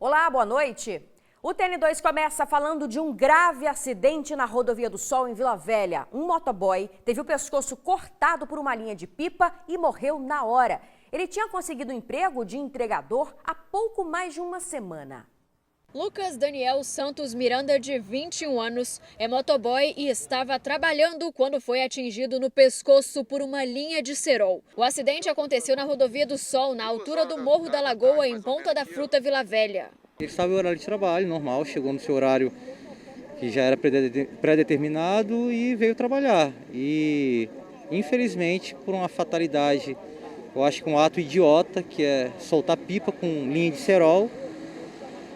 Olá, boa noite. O TN2 começa falando de um grave acidente na Rodovia do Sol, em Vila Velha. Um motoboy teve o pescoço cortado por uma linha de pipa e morreu na hora. Ele tinha conseguido um emprego de entregador há pouco mais de uma semana. Lucas Daniel Santos Miranda, de 21 anos, é motoboy e estava trabalhando quando foi atingido no pescoço por uma linha de cerol. O acidente aconteceu na Rodovia do Sol, na altura do Morro da Lagoa, em Ponta da Fruta, Vila Velha. Ele estava em horário de trabalho normal, chegou no seu horário que já era pré-determinado e veio trabalhar. E, infelizmente, por uma fatalidade, eu acho que um ato idiota, que é soltar pipa com linha de cerol,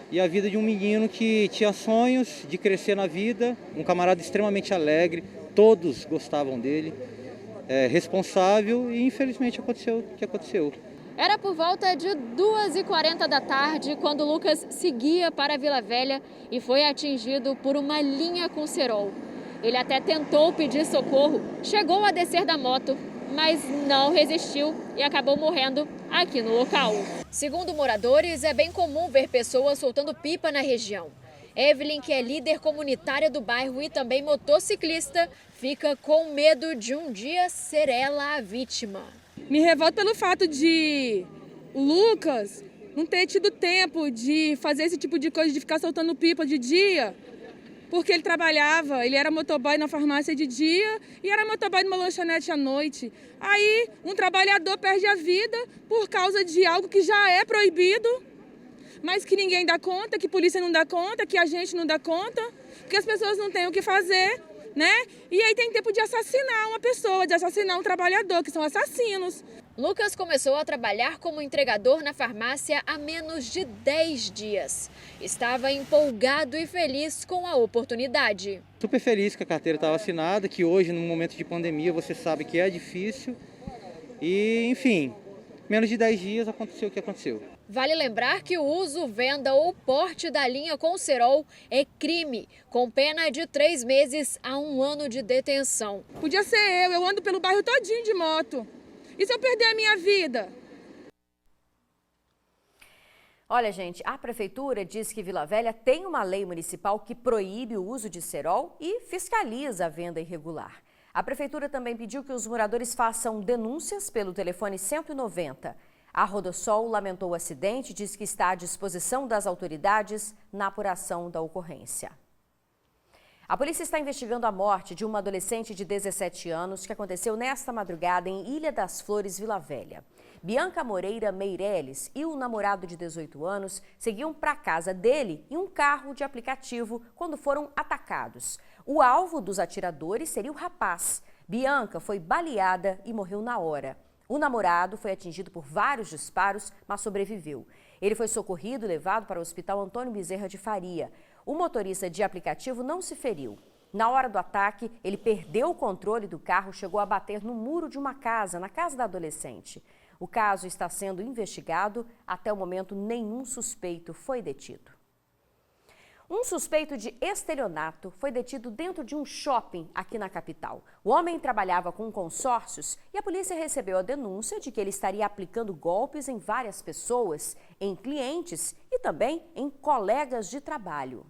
e a vida de um menino que tinha sonhos de crescer na vida, um camarada extremamente alegre, todos gostavam dele, responsável, e infelizmente aconteceu o que aconteceu. Era por volta de 2h40 da tarde quando Lucas seguia para Vila Velha e foi atingido por uma linha com cerol. Ele até tentou pedir socorro, chegou a descer da moto, mas não resistiu e acabou morrendo aqui no local. Segundo moradores, é bem comum ver pessoas soltando pipa na região. Evelyn, que é líder comunitária do bairro e também motociclista, fica com medo de um dia ser ela a vítima. Me revolto pelo fato de o Lucas não ter tido tempo de fazer esse tipo de coisa, de ficar soltando pipa de dia, porque ele trabalhava, ele era motoboy na farmácia de dia e era motoboy numa lanchonete à noite. Aí um trabalhador perde a vida por causa de algo que já é proibido, mas que ninguém dá conta, que a polícia não dá conta, que a gente não dá conta, que as pessoas não têm o que fazer, né? E aí tem tempo de assassinar uma pessoa, de assassinar um trabalhador, que são assassinos. Lucas começou a trabalhar como entregador na farmácia há menos de 10 dias. Estava empolgado e feliz com a oportunidade. Super feliz que a carteira estava assinada, que hoje, num momento de pandemia, você sabe que é difícil. E, enfim, menos de 10 dias aconteceu o que aconteceu. Vale lembrar que o uso, venda ou porte da linha com cerol é crime, com pena de 3 meses a 1 ano de detenção. Podia ser eu ando pelo bairro todinho de moto. E se eu perder a minha vida? Olha, gente, a prefeitura diz que Vila Velha tem uma lei municipal que proíbe o uso de cerol e fiscaliza a venda irregular. A prefeitura também pediu que os moradores façam denúncias pelo telefone 190. A Rodosol lamentou o acidente e diz que está à disposição das autoridades na apuração da ocorrência. A polícia está investigando a morte de uma adolescente de 17 anos que aconteceu nesta madrugada em Ilha das Flores, Vila Velha. Bianca Moreira Meireles e o namorado de 18 anos seguiam para a casa dele em um carro de aplicativo quando foram atacados. O alvo dos atiradores seria o rapaz. Bianca foi baleada e morreu na hora. O namorado foi atingido por vários disparos, mas sobreviveu. Ele foi socorrido e levado para o Hospital Antônio Bezerra de Faria. O motorista de aplicativo não se feriu. Na hora do ataque, ele perdeu o controle do carro e chegou a bater no muro de uma casa, na casa da adolescente. O caso está sendo investigado. Até o momento, nenhum suspeito foi detido. Um suspeito de estelionato foi detido dentro de um shopping aqui na capital. O homem trabalhava com consórcios e a polícia recebeu a denúncia de que ele estaria aplicando golpes em várias pessoas, em clientes e também em colegas de trabalho.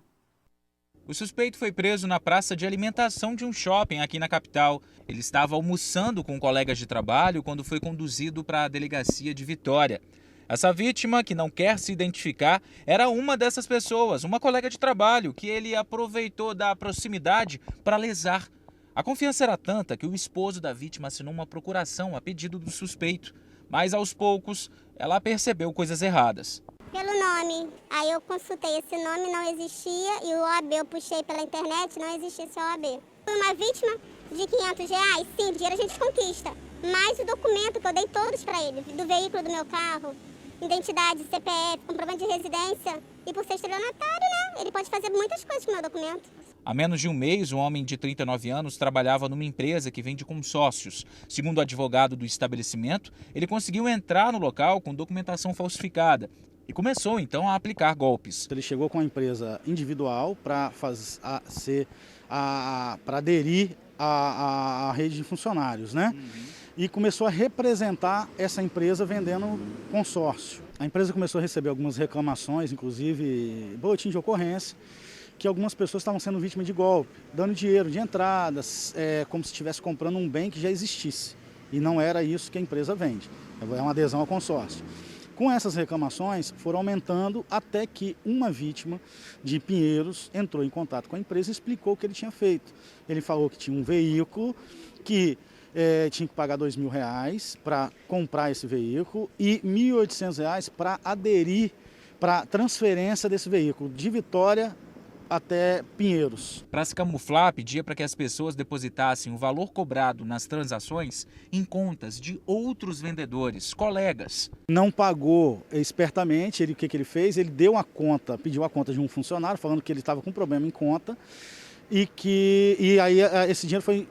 O suspeito foi preso na praça de alimentação de um shopping aqui na capital. Ele estava almoçando com colegas de trabalho quando foi conduzido para a delegacia de Vitória. Essa vítima, que não quer se identificar, era uma dessas pessoas, uma colega de trabalho, que ele aproveitou da proximidade para lesar. A confiança era tanta que o esposo da vítima assinou uma procuração a pedido do suspeito. Mas, aos poucos, ela percebeu coisas erradas. Pelo nome. Aí eu consultei esse nome, não existia, e o OAB eu puxei pela internet, não existia esse OAB. Fui uma vítima de R$500, sim, dinheiro a gente conquista. Mas o documento que eu dei todos para ele, do veículo do meu carro, identidade, CPF, comprovante de residência, e por ser estelionatário, né, ele pode fazer muitas coisas com o meu documento. Há menos de um mês, um homem de 39 anos trabalhava numa empresa que vende consórcios. Segundo o advogado do estabelecimento, ele conseguiu entrar no local com documentação falsificada e começou então a aplicar golpes. Ele chegou com a empresa individual para aderir à rede de funcionários, né? E começou a representar essa empresa vendendo consórcio. A empresa começou a receber algumas reclamações, inclusive boletim de ocorrência, que algumas pessoas estavam sendo vítimas de golpe, dando dinheiro de entradas, como se estivesse comprando um bem que já existisse. E não era isso que a empresa vende, é uma adesão ao consórcio. Com essas reclamações, foram aumentando até que uma vítima de Pinheiros entrou em contato com a empresa e explicou o que ele tinha feito. Ele falou que tinha um veículo que tinha que pagar R$2.000 para comprar esse veículo e R$1.800 para aderir para a transferência desse veículo de Vitória até Pinheiros. Para se camuflar, pedia para que as pessoas depositassem o valor cobrado nas transações em contas de outros vendedores, colegas. Não pagou espertamente, o que ele fez? Ele deu pediu a conta de um funcionário, falando que ele estava com problema em conta e aí esse dinheiro foi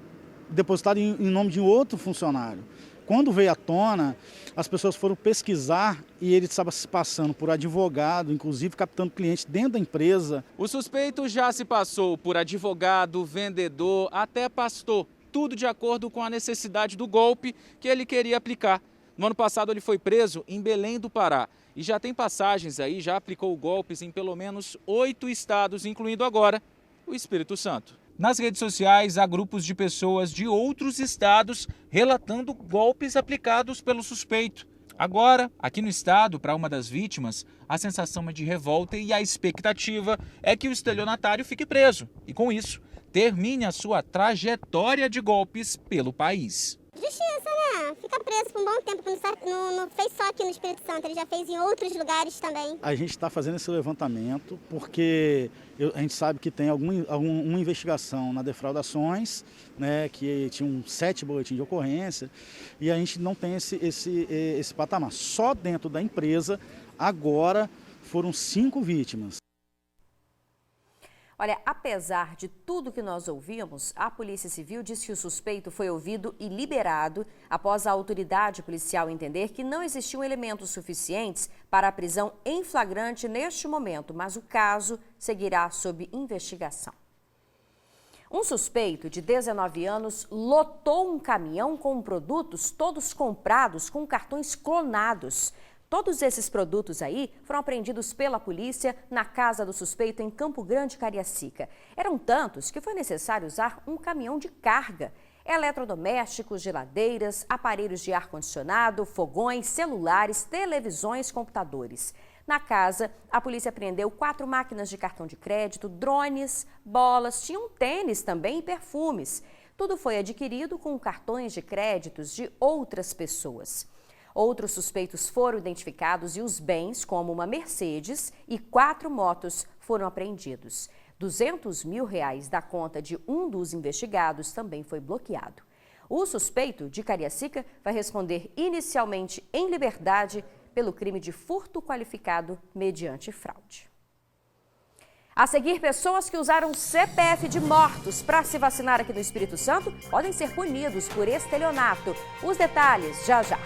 depositado em nome de outro funcionário. Quando veio à tona, as pessoas foram pesquisar e ele estava se passando por advogado, inclusive captando clientes dentro da empresa. O suspeito já se passou por advogado, vendedor, até pastor, tudo de acordo com a necessidade do golpe que ele queria aplicar. No ano passado ele foi preso em Belém do Pará e já tem passagens aí, já aplicou golpes em pelo menos 8 estados, incluindo agora o Espírito Santo. Nas redes sociais, há grupos de pessoas de outros estados relatando golpes aplicados pelo suspeito. Agora, aqui no estado, para uma das vítimas, a sensação é de revolta e a expectativa é que o estelionatário fique preso e, com isso, termine a sua trajetória de golpes pelo país. Justiça, né? Fica preso por um bom tempo, não fez só aqui no Espírito Santo, ele já fez em outros lugares também. A gente está fazendo esse levantamento porque a gente sabe que tem uma investigação na defraudações, né, que tinham 7 boletins de ocorrência, e a gente não tem esse patamar. Só dentro da empresa, agora, foram 5 vítimas. Olha, apesar de tudo que nós ouvimos, a Polícia Civil diz que o suspeito foi ouvido e liberado após a autoridade policial entender que não existiam elementos suficientes para a prisão em flagrante neste momento, mas o caso seguirá sob investigação. Um suspeito de 19 anos lotou um caminhão com produtos todos comprados com cartões clonados. Todos esses produtos aí foram apreendidos pela polícia na casa do suspeito em Campo Grande, Cariacica. Eram tantos que foi necessário usar um caminhão de carga. Eletrodomésticos, geladeiras, aparelhos de ar-condicionado, fogões, celulares, televisões, computadores. Na casa, a polícia apreendeu 4 máquinas de cartão de crédito, drones, bolas, tinha um tênis também e perfumes. Tudo foi adquirido com cartões de créditos de outras pessoas. Outros suspeitos foram identificados e os bens, como uma Mercedes e 4 motos, foram apreendidos. R$200 mil da conta de um dos investigados também foi bloqueado. O suspeito de Cariacica vai responder inicialmente em liberdade pelo crime de furto qualificado mediante fraude. A seguir, pessoas que usaram CPF de mortos para se vacinar aqui no Espírito Santo podem ser punidos por estelionato. Os detalhes já já.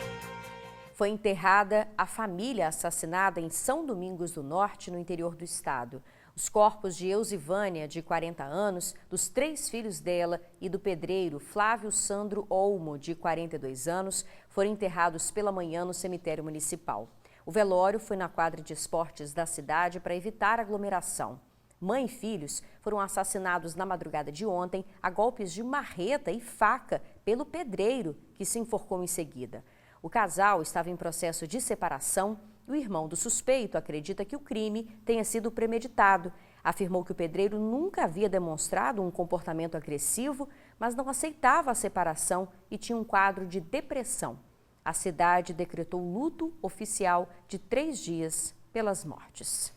Foi enterrada a família assassinada em São Domingos do Norte, no interior do estado. Os corpos de Eusivânia, de 40 anos, dos 3 filhos dela e do pedreiro Flávio Sandro Olmo, de 42 anos, foram enterrados pela manhã no cemitério municipal. O velório foi na quadra de esportes da cidade para evitar aglomeração. Mãe e filhos foram assassinados na madrugada de ontem a golpes de marreta e faca pelo pedreiro, que se enforcou em seguida. O casal estava em processo de separação e o irmão do suspeito acredita que o crime tenha sido premeditado. Afirmou que o pedreiro nunca havia demonstrado um comportamento agressivo, mas não aceitava a separação e tinha um quadro de depressão. A cidade decretou luto oficial de 3 dias pelas mortes.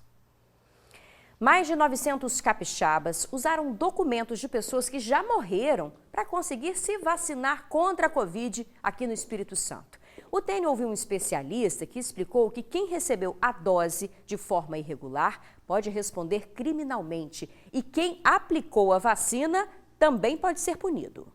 Mais de 900 capixabas usaram documentos de pessoas que já morreram para conseguir se vacinar contra a Covid aqui no Espírito Santo. O TN ouviu um especialista que explicou que quem recebeu a dose de forma irregular pode responder criminalmente e quem aplicou a vacina também pode ser punido.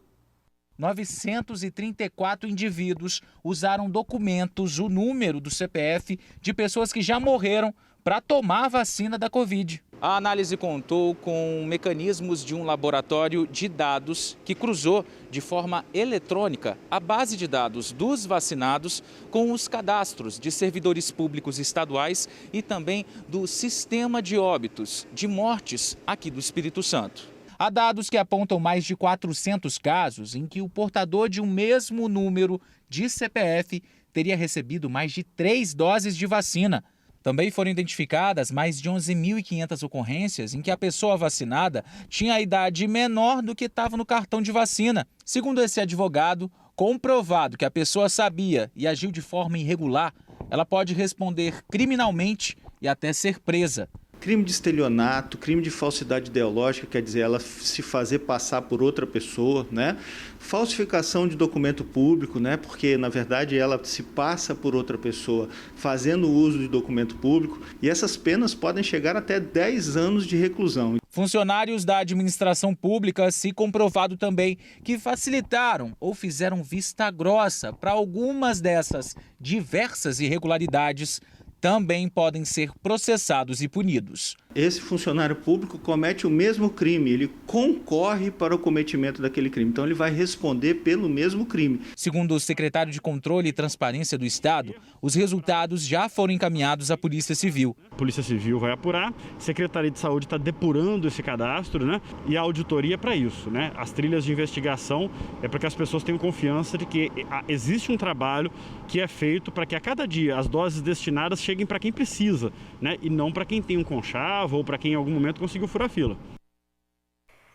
934 indivíduos usaram documentos, o número do CPF de pessoas que já morreram para tomar a vacina da Covid. A análise contou com mecanismos de um laboratório de dados que cruzou de forma eletrônica a base de dados dos vacinados com os cadastros de servidores públicos estaduais e também do sistema de óbitos, de mortes aqui do Espírito Santo. Há dados que apontam mais de 400 casos em que o portador de um mesmo número de CPF teria recebido mais de 3 doses de vacina. Também foram identificadas mais de 11.500 ocorrências em que a pessoa vacinada tinha a idade menor do que estava no cartão de vacina. Segundo esse advogado, comprovado que a pessoa sabia e agiu de forma irregular, ela pode responder criminalmente e até ser presa. Crime de estelionato, crime de falsidade ideológica, quer dizer, ela se fazer passar por outra pessoa, né? Falsificação de documento público, né? Porque, na verdade, ela se passa por outra pessoa fazendo uso de documento público, e essas penas podem chegar até 10 anos de reclusão. Funcionários da administração pública, se comprovado também que facilitaram ou fizeram vista grossa para algumas dessas diversas irregularidades, também podem ser processados e punidos. Esse funcionário público comete o mesmo crime, ele concorre para o cometimento daquele crime, então ele vai responder pelo mesmo crime. Segundo o secretário de Controle e Transparência do Estado, os resultados já foram encaminhados à Polícia Civil. A Polícia Civil vai apurar, a Secretaria de Saúde está depurando esse cadastro, né? E a auditoria é para isso, né? As trilhas de investigação é para que as pessoas tenham confiança de que existe um trabalho que é feito para que a cada dia as doses destinadas cheguem para quem precisa, né? E não para quem tem um conchavo ou para quem em algum momento conseguiu furar a fila.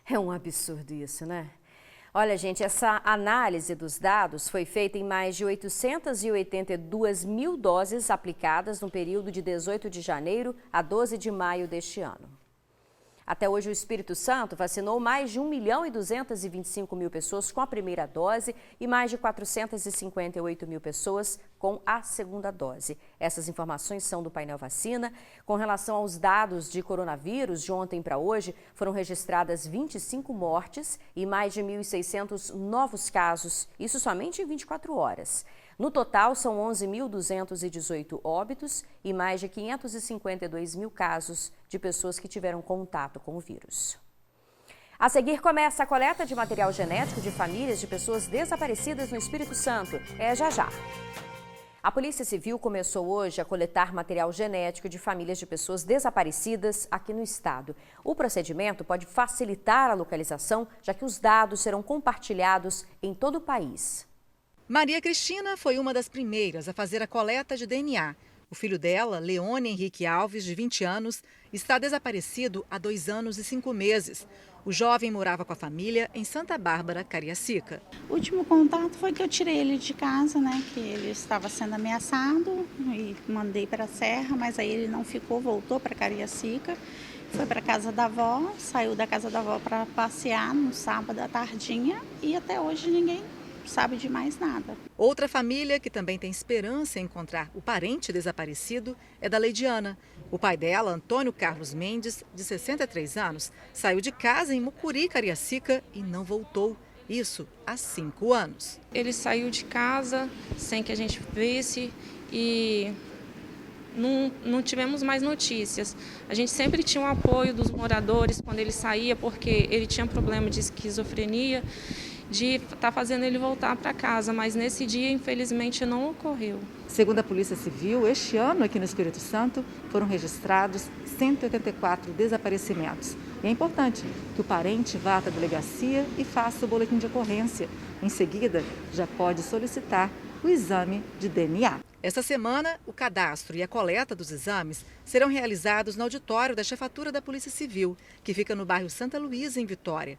É um absurdo isso, né? Olha, gente, essa análise dos dados foi feita em mais de 882 mil doses aplicadas no período de 18 de janeiro a 12 de maio deste ano. Até hoje, o Espírito Santo vacinou mais de 1.225.000 pessoas com a primeira dose e mais de 458 mil pessoas com a segunda dose. Essas informações são do Painel Vacina. Com relação aos dados de coronavírus, de ontem para hoje, foram registradas 25 mortes e mais de 1.600 novos casos, isso somente em 24 horas. No total, são 11.218 óbitos e mais de 552 mil casos de pessoas que tiveram contato com o vírus. A seguir, começa a coleta de material genético de famílias de pessoas desaparecidas no Espírito Santo. É já já. A Polícia Civil começou hoje a coletar material genético de famílias de pessoas desaparecidas aqui no estado. O procedimento pode facilitar a localização, já que os dados serão compartilhados em todo o país. Maria Cristina foi uma das primeiras a fazer a coleta de DNA. O filho dela, Leone Henrique Alves, de 20 anos, está desaparecido há 2 anos e 5 meses. O jovem morava com a família em Santa Bárbara, Cariacica. O último contato foi que eu tirei ele de casa, né? Que ele estava sendo ameaçado e mandei para a Serra, mas aí ele não ficou, voltou para Cariacica. Foi para a casa da avó, saiu da casa da avó para passear no sábado à tardinha e até hoje ninguém sabe de mais nada. Outra família que também tem esperança em encontrar o parente desaparecido é da Leidiana. O pai dela, Antônio Carlos Mendes, de 63 anos, saiu de casa em Mucuri, Cariacica e não voltou. Isso há 5 anos. Ele saiu de casa sem que a gente visse e não tivemos mais notícias. A gente sempre tinha o apoio dos moradores quando ele saía, porque ele tinha problema de esquizofrenia, de estar fazendo ele voltar para casa, mas nesse dia, infelizmente, não ocorreu. Segundo a Polícia Civil, este ano aqui no Espírito Santo foram registrados 184 desaparecimentos. E é importante que o parente vá até a delegacia e faça o boletim de ocorrência. Em seguida, já pode solicitar o exame de DNA. Esta semana, o cadastro e a coleta dos exames serão realizados no auditório da Chefatura da Polícia Civil, que fica no bairro Santa Luísa, em Vitória.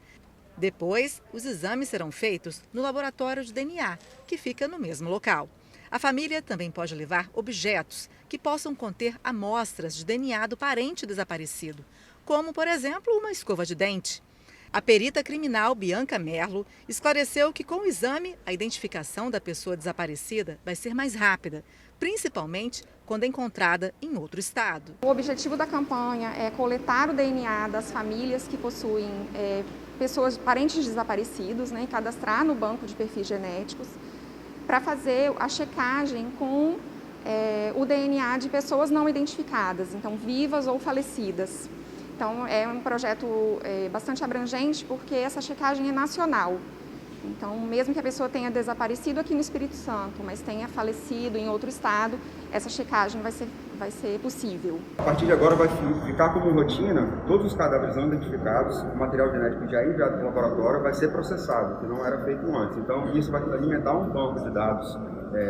Depois, os exames serão feitos no laboratório de DNA, que fica no mesmo local. A família também pode levar objetos que possam conter amostras de DNA do parente desaparecido, como, por exemplo, uma escova de dente. A perita criminal Bianca Merlo esclareceu que com o exame, a identificação da pessoa desaparecida vai ser mais rápida, principalmente quando encontrada em outro estado. O objetivo da campanha é coletar o DNA das famílias que possuem pessoas, parentes desaparecidos, né, e cadastrar no banco de perfis genéticos para fazer a checagem com o DNA de pessoas não identificadas, então vivas ou falecidas. Então, é um projeto bastante abrangente, porque essa checagem é nacional. Então, mesmo que a pessoa tenha desaparecido aqui no Espírito Santo, mas tenha falecido em outro estado, essa checagem vai ser possível. A partir de agora vai ficar como rotina, todos os cadáveres não identificados, o material genético já enviado para o laboratório vai ser processado, que não era feito antes. Então, isso vai alimentar um banco de dados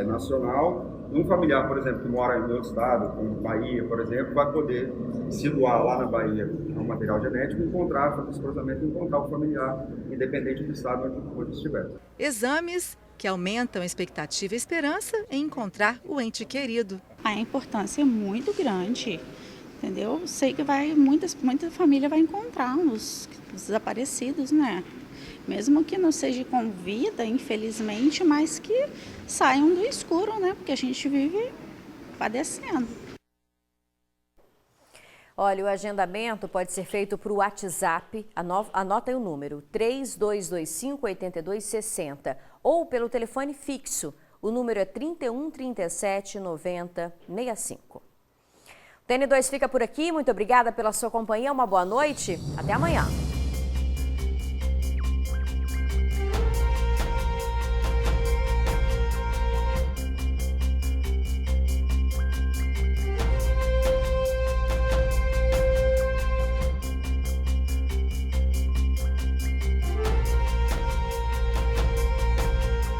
nacional. Um familiar, por exemplo, que mora em outro estado, como Bahia, por exemplo, vai poder se doar lá na Bahia ao material genético, fazer esse cruzamento e encontrar o familiar, independente do estado onde estiver. Exames que aumentam a expectativa e esperança em encontrar o ente querido. A importância é muito grande, entendeu? Sei que muita família vai encontrar os desaparecidos, né? Mesmo que não seja com vida, infelizmente, mas que saiam do escuro, né? Porque a gente vive padecendo. Olha, o agendamento pode ser feito por WhatsApp, anota aí o número, 3225-8260, ou pelo telefone fixo, o número é 31 37 90 65. O TN2 fica por aqui, muito obrigada pela sua companhia, uma boa noite, até amanhã.